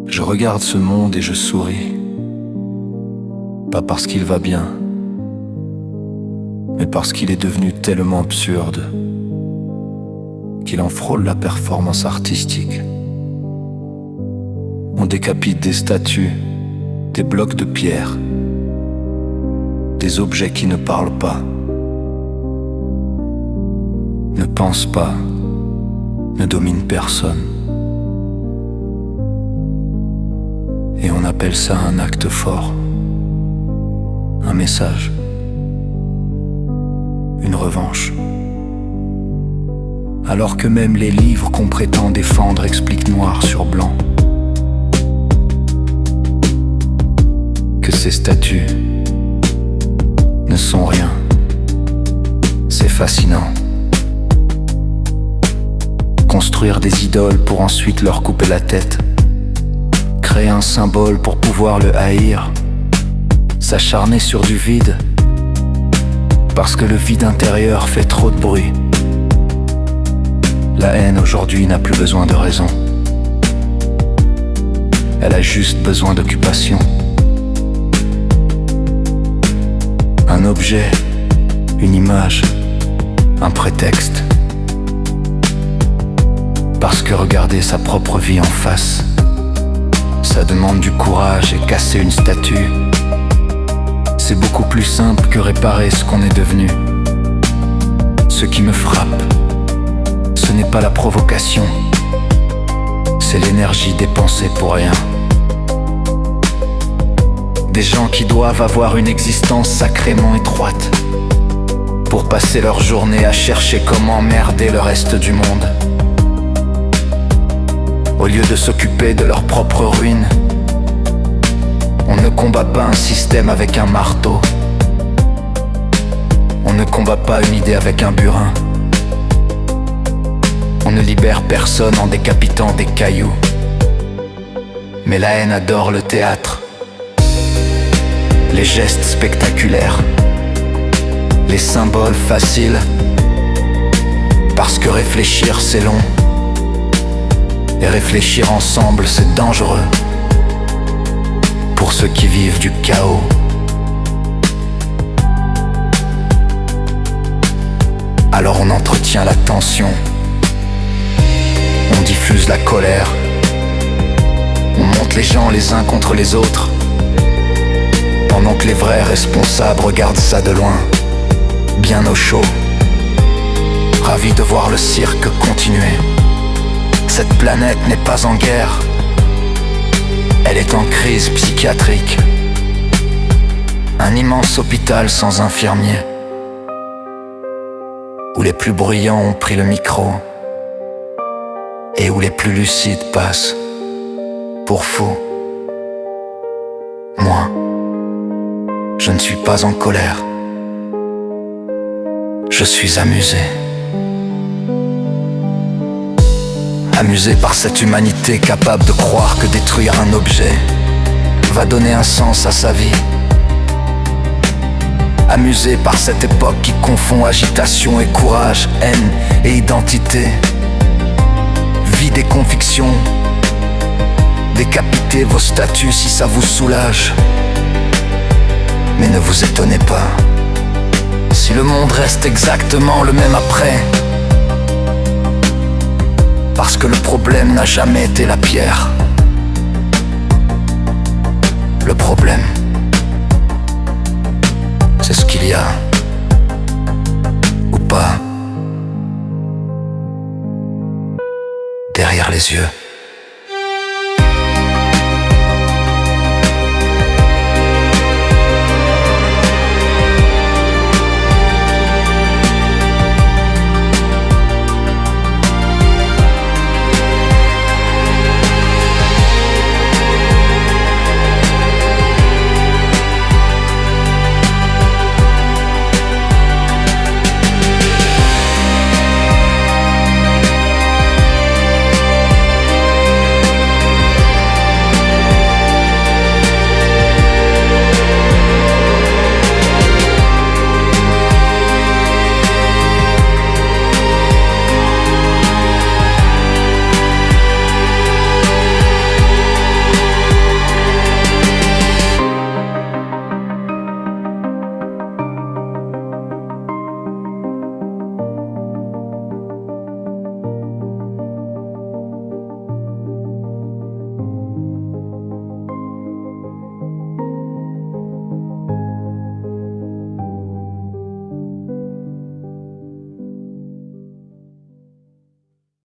Je regarde ce monde et je souris. Pas parce qu'il va bien, mais parce qu'il est devenu tellement absurde qu'il en frôle la performance artistique. On décapite des statues, des blocs de pierre, des objets qui ne parlent pas, ne pensent pas, ne dominent personne. Et on appelle ça un acte fort, un message, une revanche. Alors que même les livres qu'on prétend défendre expliquent noir sur blanc que ces statues ne sont rien. C'est fascinant. Construire des idoles pour ensuite leur couper la tête, créer un symbole pour pouvoir le haïr, s'acharner sur du vide parce que le vide intérieur fait trop de bruit. La haine aujourd'hui n'a plus besoin de raison. Elle a juste besoin d'occupation. Un objet, une image, un prétexte. Parce que regarder sa propre vie en face, ça demande du courage, et casser une statue, c'est beaucoup plus simple que réparer ce qu'on est devenu. Ce qui me frappe, ce n'est pas la provocation, c'est l'énergie dépensée pour rien. Des gens qui doivent avoir une existence sacrément étroite pour passer leur journée à chercher comment emmerder le reste du monde. Au lieu de s'occuper de leur propre ruine, on ne combat pas un système avec un marteau. On ne combat pas une idée avec un burin. On ne libère personne en décapitant des cailloux. Mais la haine adore le théâtre, les gestes spectaculaires, les symboles faciles. Parce que réfléchir c'est long, et réfléchir ensemble c'est dangereux pour ceux qui vivent du chaos. Alors on entretient la tension, on diffuse la colère, on monte les gens les uns contre les autres, pendant que les vrais responsables regardent ça de loin, bien au chaud, ravis de voir le cirque continuer. Cette planète n'est pas en guerre, elle est en crise psychiatrique. Un immense hôpital sans infirmiers, où les plus bruyants ont pris le micro et où les plus lucides passent pour fous. Moi, je ne suis pas en colère, je suis amusé. Amusé par cette humanité capable de croire que détruire un objet va donner un sens à sa vie. Amusé par cette époque qui confond agitation et courage, haine et identité. Vie des convictions, décapitez vos statues si ça vous soulage. Mais ne vous étonnez pas si le monde reste exactement le même après. Parce que le problème n'a jamais été la pierre. Le problème, c'est ce qu'il y a, ou pas, derrière les yeux.